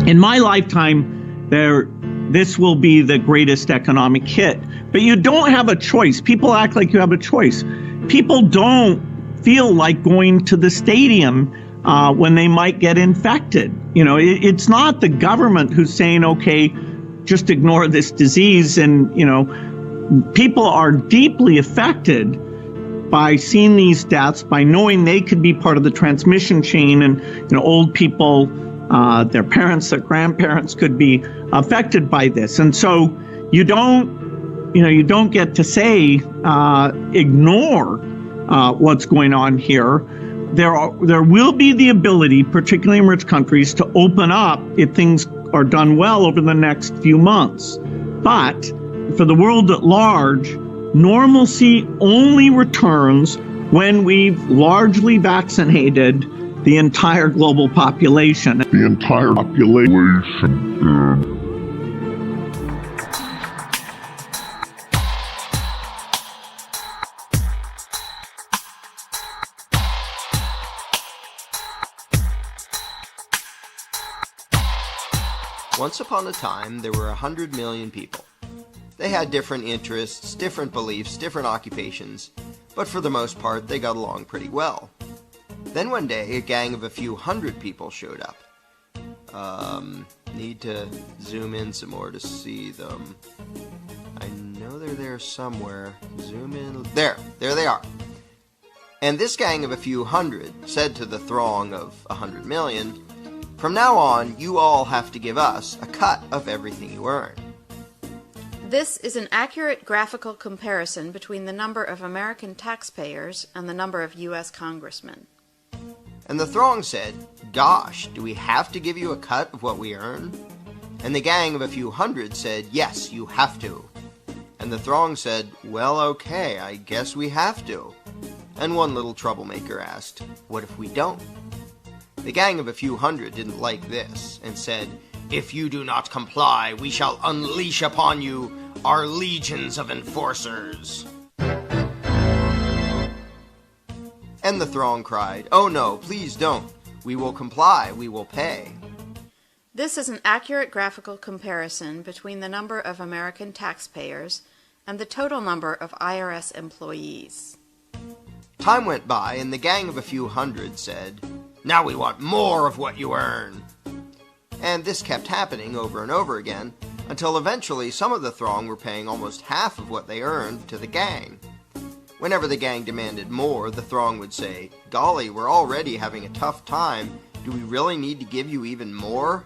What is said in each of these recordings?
In my lifetime, this will be the greatest economic hit. But you don't have a choice. People act like you have a choice. People don't feel like going to the stadium when they might get infected. It's not the government who's saying, okay, just ignore this disease. And, people are deeply affected by seeing these deaths, by knowing they could be part of the transmission chain, and old people, their parents, their grandparents could be affected by this. And so you don't get to say ignore what's going on here. There will be the ability, particularly in rich countries, to open up if things are done well over the next few months. But for the world at large, normalcy only returns when we've largely vaccinated the entire global population. Once upon a time, there were 100 million people. They had different interests, different beliefs, different occupations, but for the most part, they got along pretty well. Then one day, a gang of a few hundred people showed up. Need to zoom in some more to see them. I know they're there somewhere. Zoom in. There they are. And this gang of a few hundred said to the throng of 100 million, "From now on, you all have to give us a cut of everything you earn." This is an accurate graphical comparison between the number of American taxpayers and the number of U.S. congressmen. And the throng said, "Gosh, do we have to give you a cut of what we earn?" And the gang of a few hundred said, "Yes, you have to." And the throng said, "Well, okay, I guess we have to." And one little troublemaker asked, "What if we don't?" The gang of a few hundred didn't like this and said, "If you do not comply, we shall unleash upon you our legions of enforcers." And the throng cried, "Oh no, please don't. We will comply, we will pay." This is an accurate graphical comparison between the number of American taxpayers and the total number of IRS employees. Time went by, and the gang of a few hundred said, "Now we want more of what you earn." And this kept happening over and over again, until eventually some of the throng were paying almost half of what they earned to the gang. Whenever the gang demanded more, the throng would say, "Golly, we're already having a tough time. Do we really need to give you even more?"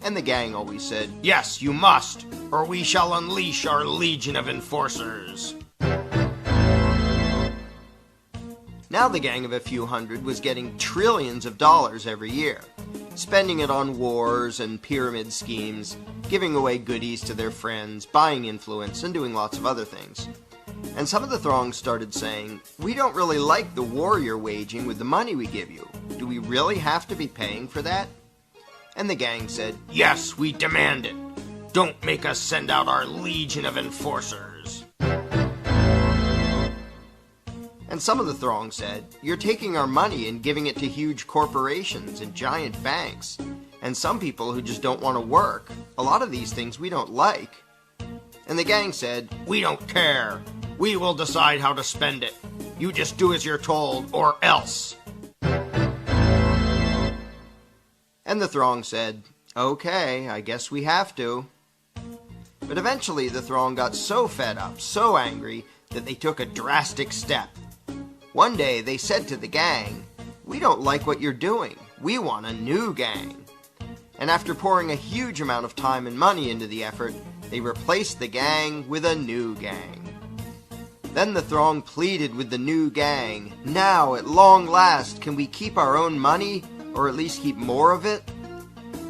And the gang always said, "Yes, you must, or we shall unleash our legion of enforcers." Now the gang of a few hundred was getting trillions of dollars every year, spending it on wars and pyramid schemes, giving away goodies to their friends, buying influence, and doing lots of other things. And some of the throng started saying, "We don't really like the war you're waging with the money we give you. Do we really have to be paying for that?" And the gang said, "Yes, we demand it. Don't make us send out our legion of enforcers." And some of the throng said, "You're taking our money and giving it to huge corporations and giant banks, and some people who just don't want to work. A lot of these things we don't like." And the gang said, "We don't care. We will decide how to spend it. You just do as you're told, or else." And the throng said, "Okay, I guess we have to." But eventually the throng got so fed up, so angry, that they took a drastic step. One day they said to the gang, "We don't like what you're doing. We want a new gang." And after pouring a huge amount of time and money into the effort, they replaced the gang with a new gang. Then the throng pleaded with the new gang, "Now, at long last, can we keep our own money, or at least keep more of it?"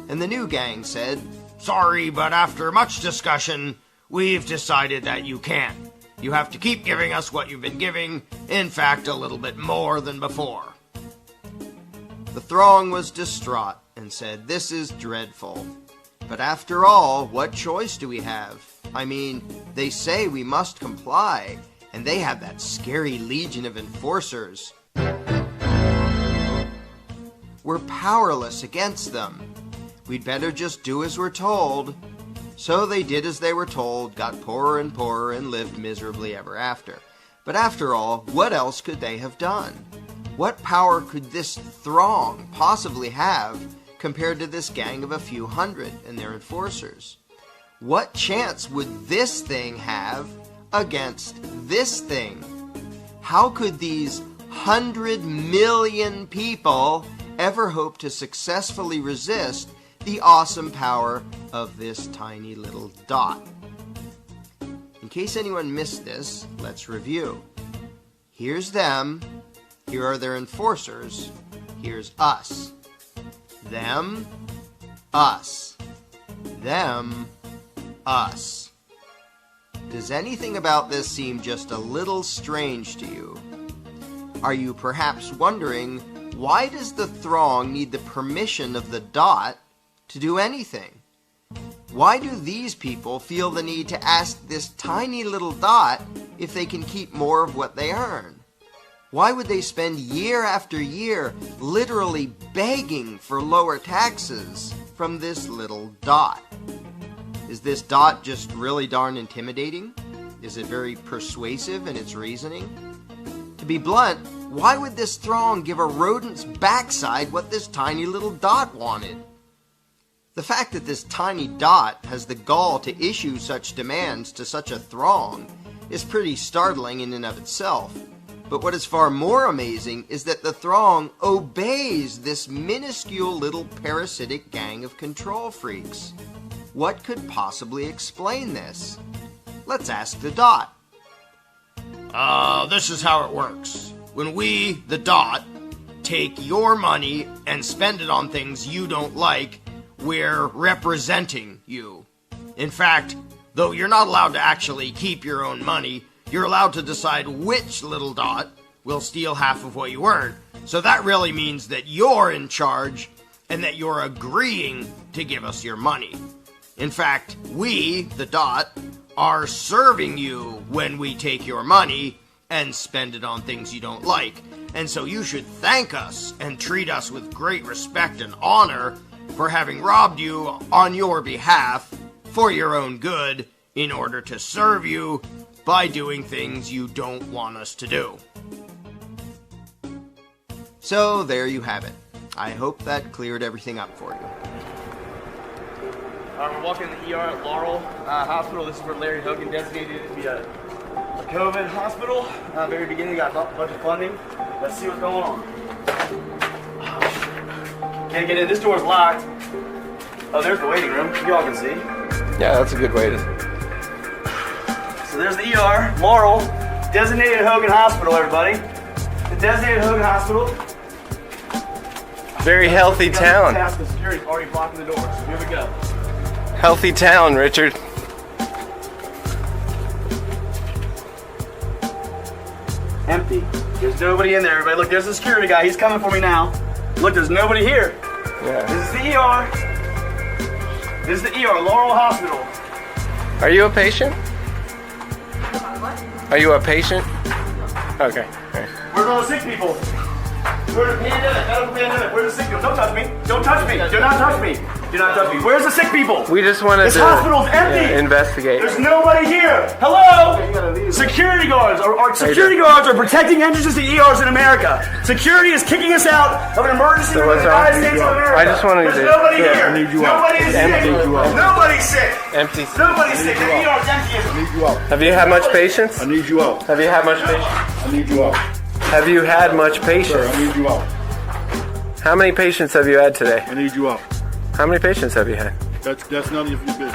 And the new gang said, "Sorry, but after much discussion, we've decided that you can't. You have to keep giving us what you've been giving, in fact, a little bit more than before." The throng was distraught and said, "This is dreadful. But after all, what choice do we have? I mean, they say we must comply, and they have that scary legion of enforcers. We're powerless against them. We'd better just do as we're told. So they did as they were told, got poorer and poorer, and lived miserably ever after. But after all, what else could they have done? What power could this throng possibly have compared to this gang of a few hundred and their enforcers? What chance would this thing have against this thing? How could these 100 million people ever hope to successfully resist the awesome power of this tiny little dot? In case anyone missed this, let's review. Here's them. Here are their enforcers. Here's us. Them, us. Them, us. Does anything about this seem just a little strange to you? Are you perhaps wondering, why does the throng need the permission of the dot to do anything? Why do these people feel the need to ask this tiny little dot if they can keep more of what they earn? Why would they spend year after year literally begging for lower taxes from this little dot? Is this dot just really darn intimidating? Is it very persuasive in its reasoning? To be blunt, why would this throng give a rodent's backside what this tiny little dot wanted? The fact that this tiny dot has the gall to issue such demands to such a throng is pretty startling in and of itself. But what is far more amazing is that the throng obeys this minuscule little parasitic gang of control freaks. What could possibly explain this? Let's ask the dot. This is how it works. When we, the dot, take your money and spend it on things you don't like, we're representing you. In fact, though you're not allowed to actually keep your own money, you're allowed to decide which little dot will steal half of what you earn. So that really means that you're in charge and that you're agreeing to give us your money. In fact, we, the dot, are serving you when we take your money and spend it on things you don't like. And so you should thank us and treat us with great respect and honor for having robbed you on your behalf for your own good in order to serve you by doing things you don't want us to do. So there you have it. I hope that cleared everything up for you. We're walking in the ER at Laurel Hospital. This is where Larry Hogan designated it to be a COVID hospital. Very beginning, got a bunch of funding. Let's see what's going on. Can't get in. This door's locked. Oh, there's the waiting room. Y'all can see. Yeah, that's a good way to... So there's the ER, Laurel, designated Hogan Hospital, everybody. The designated Hogan Hospital. Very healthy town. The security's already blocking the door, so here we go. Healthy town, Richard. Empty. There's nobody in there, everybody. Look, there's the security guy. He's coming for me now. Look, there's nobody here. Yeah. This is the ER. This is the ER, Laurel Hospital. Are you a patient? What? Are you a patient? Okay. Right. Where's all the sick people? We're in a pandemic, medical pandemic. Where's the sick people? Don't touch me. Don't touch me. Do not touch me. Do not touch me. Where's the sick people? We just wanted This to hospital's empty. investigate. There's nobody here. Hello? Security guards are protecting entrances to ERs in America. Security is kicking us out of an emergency room in the United States of America. I just wanted There's to... nobody Sure, here. I need you out. Nobody is sick. Nobody's sick. Empty. Nobody's sick. The ER's empty. I need you out. Have you had much patience? I need you out. Have you had much patience? I need you out. Have you had much Sir, patience? I need you out. How many patients have you had today? I need you out. How many patients have you had? That's none of your business.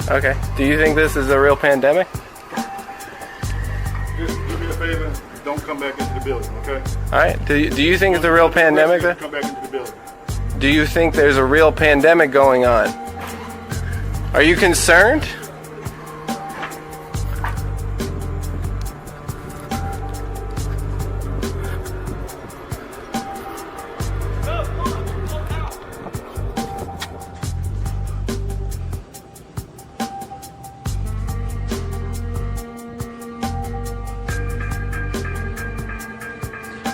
Okay. Do you think this is a real pandemic? Just do me a favor. Don't come back into the building, okay? All right. Do you think it's a real pandemic? Come back into the building. Do you think there's a real pandemic going on? Are you concerned?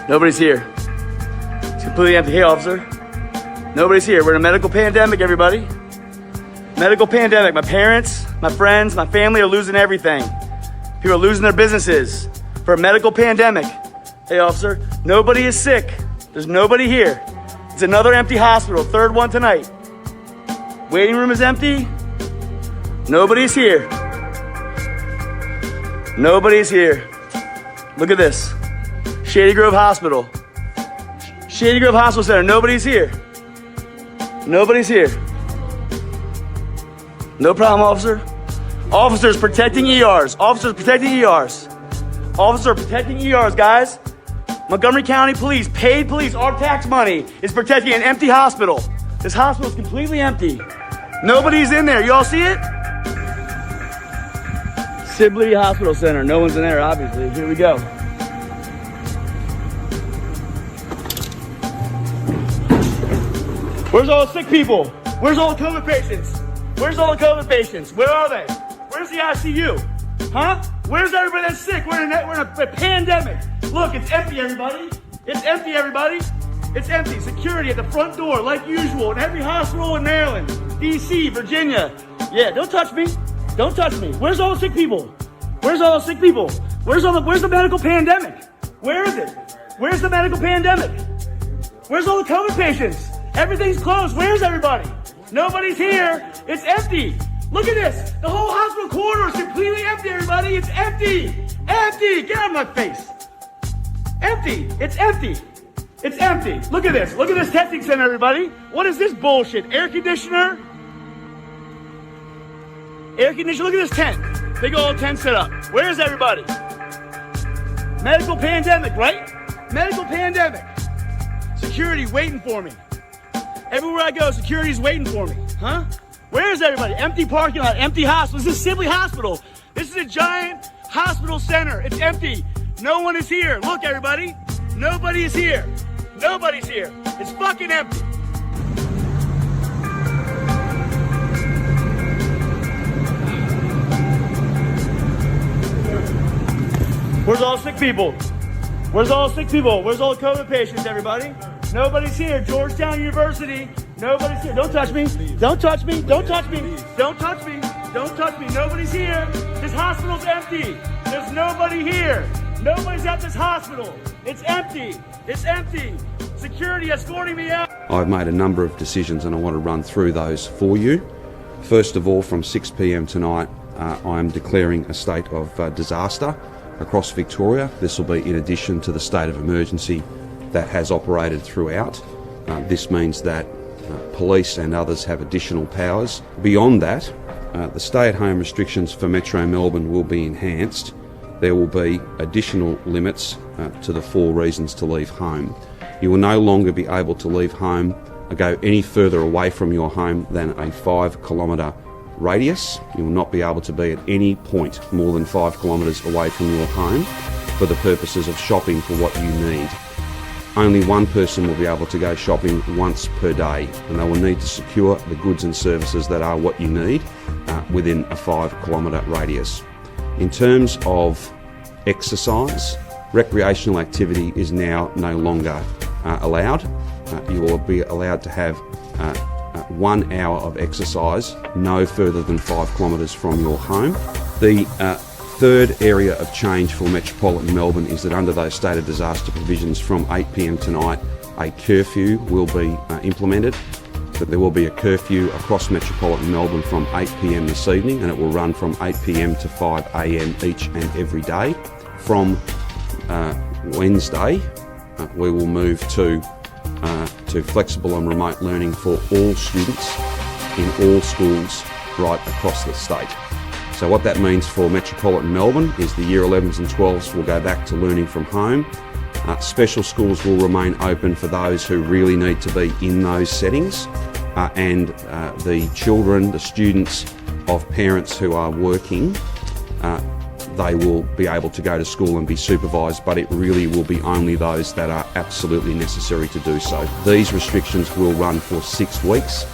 Nobody's here. It's completely empty. Hey, officer. Nobody's here. We're in a medical pandemic, everybody. Medical pandemic. My parents, my friends, my family are losing everything. People are losing their businesses for a medical pandemic. Hey, officer, nobody is sick. There's nobody here. It's another empty hospital, third one tonight. Waiting room is empty. Nobody's here. Nobody's here. Look at this. Shady Grove Hospital. Shady Grove Hospital Center. Nobody's here. Nobody's here. No problem, officer. Officers protecting ERs. Officers protecting ERs. Officers protecting ERs, guys. Montgomery County Police, paid police, our tax money is protecting an empty hospital. This hospital is completely empty. Nobody's in there. You all see it? Sibley Hospital Center. No one's in there, obviously. Here we go. Where's all the sick people? Where's all the COVID patients? Where's all the COVID patients? Where are they? Where's the ICU? Huh? Where's everybody that's sick? We're in a pandemic. Look, it's empty, everybody. It's empty, everybody. It's empty. Security at the front door, like usual, in every hospital in Maryland, DC, Virginia. Yeah, don't touch me. Don't touch me. Where's all the sick people? Where's all the sick people? Where's the medical pandemic? Where is it? Where's the medical pandemic? Where's all the COVID patients? Everything's closed. Where's everybody? Nobody's here. It's empty. Look at this. The whole hospital corridor is completely empty, everybody. It's empty. Empty. Get out of my face. Empty. It's empty. It's empty. Look at this. Look at this testing center, everybody. What is this bullshit? Air conditioner? Air conditioner. Look at this tent. Big old tent set up. Where's everybody? Medical pandemic, right? Medical pandemic. Security waiting for me. Everywhere I go, security's waiting for me. Huh? Where's everybody? Empty parking lot, empty hospital. This is Sibley Hospital. This is a giant hospital center. It's empty. No one is here. Look, everybody. Nobody is here. Nobody's here. It's fucking empty. Where's all the sick people? Where's all the sick people? Where's all the COVID patients, everybody? Nobody's here. Georgetown University. Nobody's here. Don't touch me. Don't touch me. Don't touch me. Don't touch me. Don't touch me. Nobody's here. This hospital's empty. There's nobody here. Nobody's at this hospital. It's empty. It's empty. Security escorting me out. I've made a number of decisions and I want to run through those for you. First of all, from 6 p.m. tonight, I am declaring a state of disaster across Victoria. This will be in addition to the state of emergency that has operated throughout. This means that police and others have additional powers. Beyond that, the stay-at-home restrictions for Metro Melbourne will be enhanced. There will be additional limits to the 4 reasons to leave home. You will no longer be able to leave home or go any further away from your home than a 5-kilometre radius. You will not be able to be at any point more than 5 kilometres away from your home for the purposes of shopping for what you need. Only one person will be able to go shopping once per day, and they will need to secure the goods and services that are what you need within a 5-kilometre radius. In terms of exercise, recreational activity is now no longer allowed. You will be allowed to have 1 hour of exercise no further than 5 kilometres from your home. The third area of change for Metropolitan Melbourne is that under those state of disaster provisions from 8 p.m. tonight, a curfew will be implemented. So there will be a curfew across Metropolitan Melbourne from 8 p.m. this evening, and it will run from 8 p.m. to 5 a.m. each and every day. From Wednesday, we will move to flexible and remote learning for all students in all schools right across the state. So what that means for Metropolitan Melbourne is the Year 11s and 12s will go back to learning from home. Special schools will remain open for those who really need to be in those settings, and the children, the students of parents who are working, they will be able to go to school and be supervised, but it really will be only those that are absolutely necessary to do so. These restrictions will run for 6 weeks.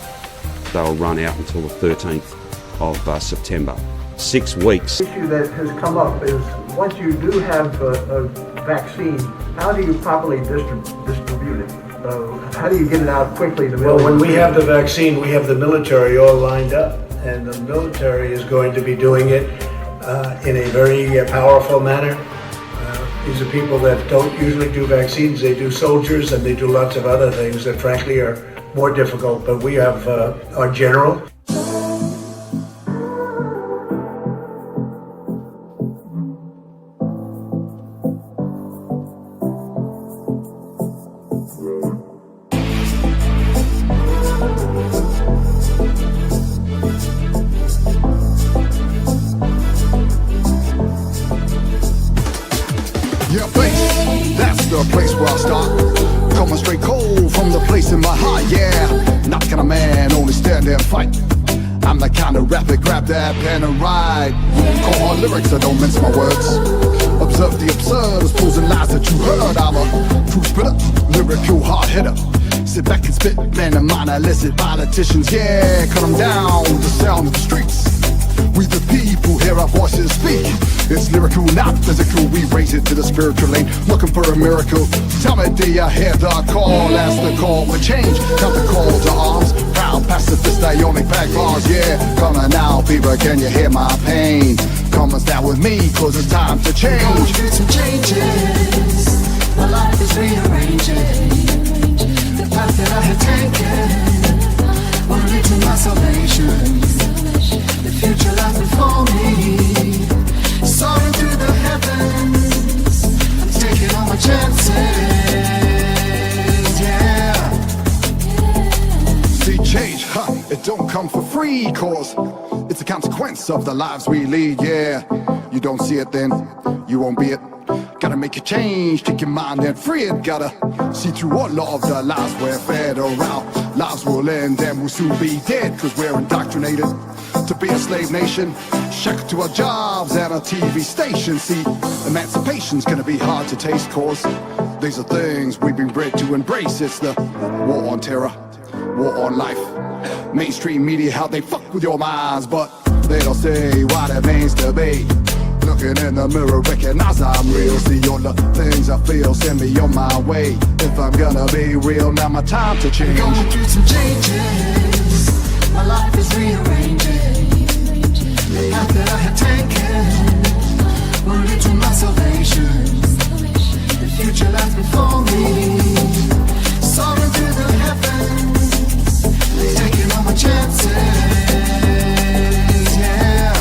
They'll run out until the 13th of September. 6 weeks. The issue that has come up is once you do have a vaccine, how do you properly distribute it? How do you get it out quickly to Well, when we have the the vaccine, we have the military all lined up, and the military is going to be doing it in a very powerful manner. These are people that don't usually do vaccines. They do soldiers and they do lots of other things that frankly are more difficult, but we have our general. Yeah, place, that's the place where I start. Coming straight cold from the place in my heart, yeah. Not kind of man, only stand there and fight. I'm the kind of rapper, grab that pen and ride. Call hard lyrics, I don't mince my words. Observe the absurd, exposing lies that you heard. I'm a true spitter, lyrical hard hitter. Sit back and spit, man, and mind illicit politicians, yeah. Cut them down with the sound of the streets. We the people hear our voices speak. It's lyrical, not physical. We raise it to the spiritual lane, looking for a miracle. Tell me, do you hear the call? That's the call for change, not the call to arms. Proud pacifist, ionic pack bars, yeah. Come on now, people, can you hear my pain? Come on, stand with me, cause it's time to change. Going through some changes, my life is rearranging. The path that I have taken will lead to my salvation. The future lies before me, soaring through the heavens, taking all my chances, yeah. See, change, it don't come for free, cause it's a consequence of the lives we lead, yeah. You don't see it, then you won't be it. Gotta make a change, take your mind and free it. Gotta see through all of the lies we're fed around. Lives will end and we'll soon be dead, cause we're indoctrinated to be a slave nation, shackled to our jobs and a TV station. See, emancipation's gonna be hard to taste, cause these are things we've been bred to embrace. It's the war on terror, war on life. Mainstream media, how they fuck with your minds, but they don't say what it means to be. Looking in the mirror, recognize I'm real. See all the things I feel, send me on my way. If I'm gonna be real, now my time to change. Going through some changes, my life is rearranging. The path that I have taken will lead to my salvation. The future lies before me, soaring through the heavens, taking all my chances, yeah.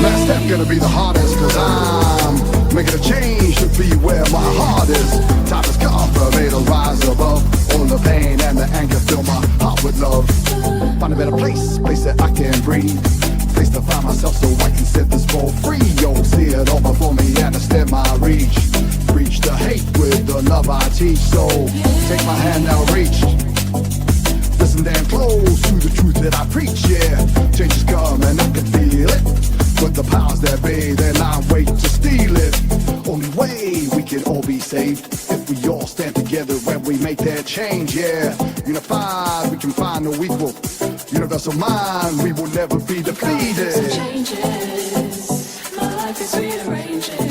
Last step gonna be the hardest, cause I'm making a change to be where my heart is. Time has come for me to rise above all the pain and the anger, fill my heart with love. Find a better place that I can breathe, place to find myself so I can set this world free. Yo, see it all before me and extend my reach. Reach the hate with the love I teach, so take my hand now, reach. Listen damn close to the truth that I preach, yeah. Change is coming, I can feel it. But the powers that be, they lie in wait to steal it. Only way we can all be saved if we all stand together when we make that change, yeah. Unified, we can find no equal. Universal mind, we will never be defeated. Changes, my life is rearranging.